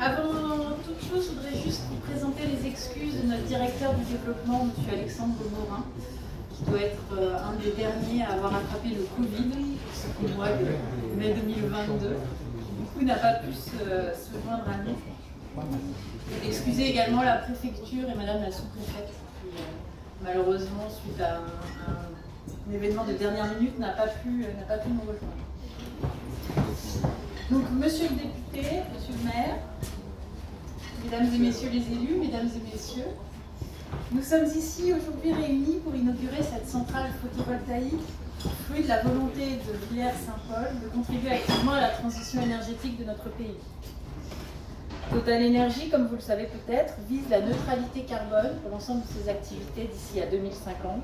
Avant toute chose, je voudrais juste vous présenter les excuses de notre directeur du développement, M. Alexandre Morin, qui doit être un des derniers à avoir attrapé le Covid, au mois de mai 2022. Du coup, n'a pas pu se joindre à nous. Excusez également la préfecture et Madame la sous-préfète, qui malheureusement, suite à un événement de dernière minute, n'a pas pu nous rejoindre. Donc, Monsieur le député, Monsieur le maire, Mesdames et Messieurs les élus, Mesdames et Messieurs, nous sommes ici aujourd'hui réunis pour inaugurer cette centrale photovoltaïque, fruit de la volonté de Villers-Saint-Paul de contribuer activement à la transition énergétique de notre pays. TotalEnergies, comme vous le savez peut-être, vise la neutralité carbone pour l'ensemble de ses activités d'ici à 2050.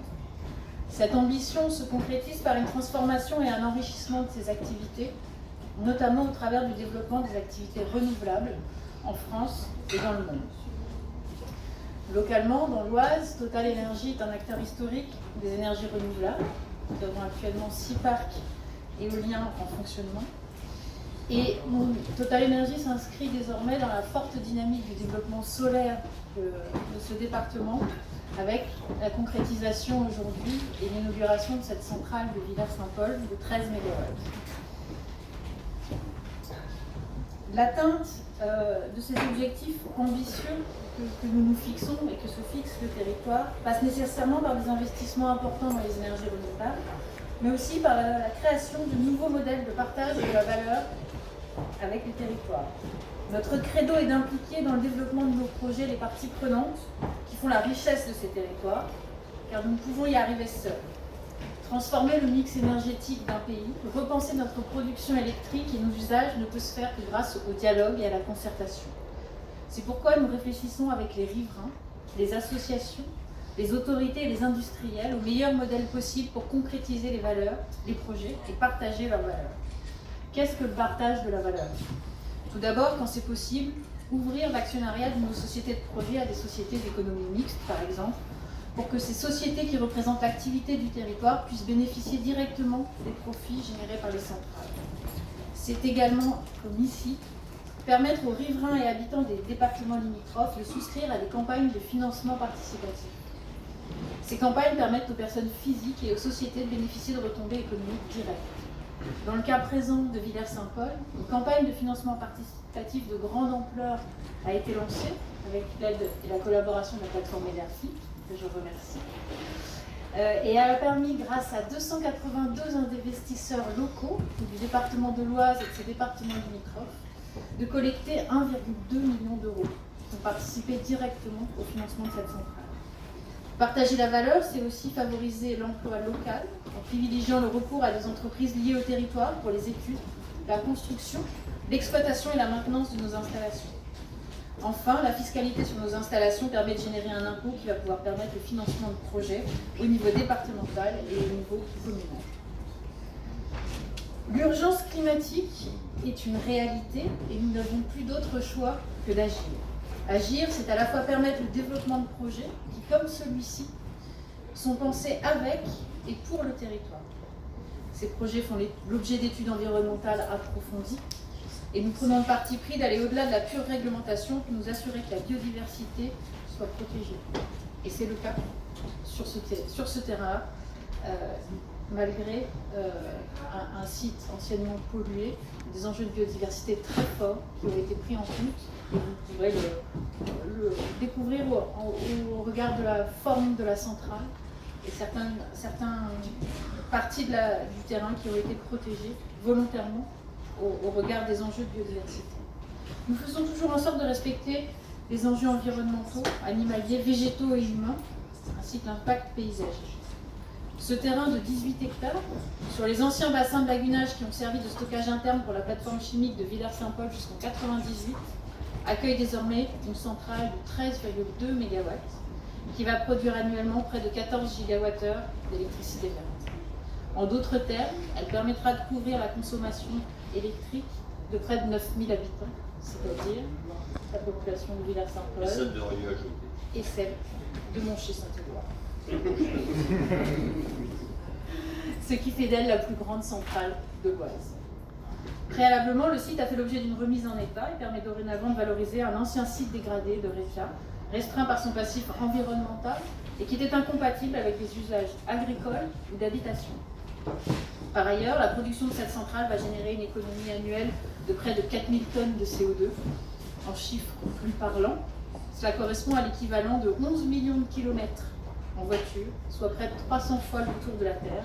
Cette ambition se concrétise par une transformation et un enrichissement de ses activités, notamment au travers du développement des activités renouvelables en France et dans le monde. Localement, dans l'Oise, TotalEnergies est un acteur historique des énergies renouvelables. Nous avons actuellement 6 parcs éoliens en fonctionnement. Et TotalEnergies s'inscrit désormais dans la forte dynamique du développement solaire de ce département, avec la concrétisation aujourd'hui et l'inauguration de cette centrale de Villers-Saint-Paul de 13 MW. L'atteinte de ces objectifs ambitieux que nous nous fixons et que se fixe le territoire passe nécessairement par des investissements importants dans les énergies renouvelables, mais aussi par la création de nouveaux modèles de partage de la valeur avec les territoires. Notre credo est d'impliquer dans le développement de nos projets les parties prenantes qui font la richesse de ces territoires, car nous pouvons y arriver seuls. Transformer le mix énergétique d'un pays, repenser notre production électrique et nos usages ne peut se faire que grâce au dialogue et à la concertation. C'est pourquoi nous réfléchissons avec les riverains, les associations, les autorités et les industriels au meilleur modèle possible pour concrétiser les valeurs, les projets et partager leurs valeurs. Qu'est-ce que le partage de la valeur? Tout d'abord, quand c'est possible, ouvrir l'actionnariat de nos sociétés de projet à des sociétés d'économie mixte, par exemple, pour que ces sociétés qui représentent l'activité du territoire puissent bénéficier directement des profits générés par les centrales. C'est également, comme ici, permettre aux riverains et habitants des départements limitrophes de souscrire à des campagnes de financement participatif. Ces campagnes permettent aux personnes physiques et aux sociétés de bénéficier de retombées économiques directes. Dans le cas présent de Villers-Saint-Paul, une campagne de financement participatif de grande ampleur a été lancée avec l'aide et la collaboration de la plateforme Ederfi, que je remercie, et elle a permis, grâce à 282 investisseurs locaux du département de l'Oise et de ses départements limitrophes, de collecter 1,2 million d'euros pour participer directement au financement de cette centrale. Partager la valeur, c'est aussi favoriser l'emploi local en privilégiant le recours à des entreprises liées au territoire pour les études, la construction, l'exploitation et la maintenance de nos installations. Enfin, la fiscalité sur nos installations permet de générer un impôt qui va pouvoir permettre le financement de projets au niveau départemental et au niveau communal. L'urgence climatique est une réalité et nous n'avons plus d'autre choix que d'agir. Agir, c'est à la fois permettre le développement de projets qui, comme celui-ci, sont pensés avec et pour le territoire. Ces projets font l'objet d'études environnementales approfondies et nous prenons le parti pris d'aller au-delà de la pure réglementation pour nous assurer que la biodiversité soit protégée. Et c'est le cas sur ce terrain, malgré un site anciennement pollué, des enjeux de biodiversité très forts qui ont été pris en compte. Et vous pourrez le découvrir au regard de la forme de la centrale et certaines parties du terrain qui ont été protégées volontairement au regard des enjeux de biodiversité. Nous faisons toujours en sorte de respecter les enjeux environnementaux, animaliers, végétaux et humains, ainsi que l'impact paysager. Ce terrain de 18 hectares, sur les anciens bassins de lagunage qui ont servi de stockage interne pour la plateforme chimique de Villers-Saint-Paul jusqu'en 1998, accueille désormais une centrale de 13,2 MW qui va produire annuellement près de 14 GWh d'électricité verte. En d'autres termes, elle permettra de couvrir la consommation électrique de près de 9000 habitants, c'est-à-dire la population de Villers-Saint-Paul et celle de Rieux ajouté. Et celle de Monchy-Saint-Éloi. ce qui fait d'elle la plus grande centrale de l'Oise. Préalablement, le site a fait l'objet d'une remise en état et permet dorénavant de valoriser un ancien site dégradé de Réfia, restreint par son passif environnemental et qui était incompatible avec des usages agricoles ou d'habitation. Par ailleurs, la production de cette centrale va générer une économie annuelle de près de 4000 tonnes de CO2. En chiffres plus parlants, cela correspond à l'équivalent de 11 millions de kilomètres en voiture, soit près de 300 fois le tour de la Terre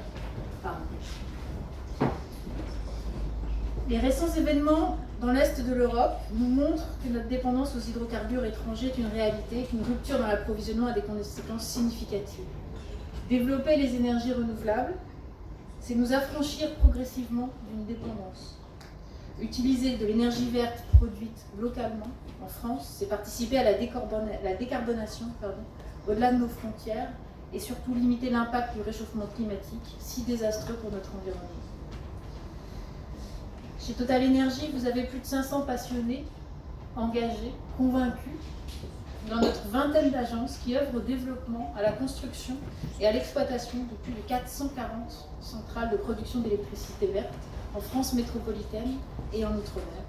par an. Les récents événements dans l'Est de l'Europe nous montrent que notre dépendance aux hydrocarbures étrangers est une réalité, qu'une rupture dans l'approvisionnement a des conséquences significatives. Développer les énergies renouvelables, c'est nous affranchir progressivement d'une dépendance. Utiliser de l'énergie verte produite localement en France, c'est participer à la décarbonation au-delà de nos frontières et surtout limiter l'impact du réchauffement climatique si désastreux pour notre environnement. Chez Total Energy, vous avez plus de 500 passionnés, engagés, convaincus, dans notre vingtaine d'agences qui œuvrent au développement, à la construction et à l'exploitation de plus de 440 centrales de production d'électricité verte en France métropolitaine et en Outre-mer.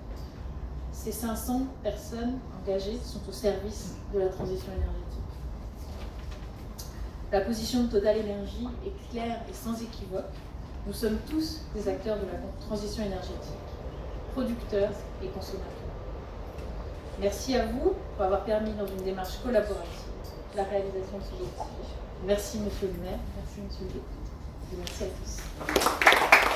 Ces 500 personnes engagées sont au service de la transition énergétique. La position de Total Energy est claire et sans équivoque. Nous sommes tous des acteurs de la transition énergétique, producteurs et consommateurs. Merci à vous pour avoir permis, dans une démarche collaborative, la réalisation de ce dossier. Merci Monsieur le maire, merci Monsieur le député, et merci à tous.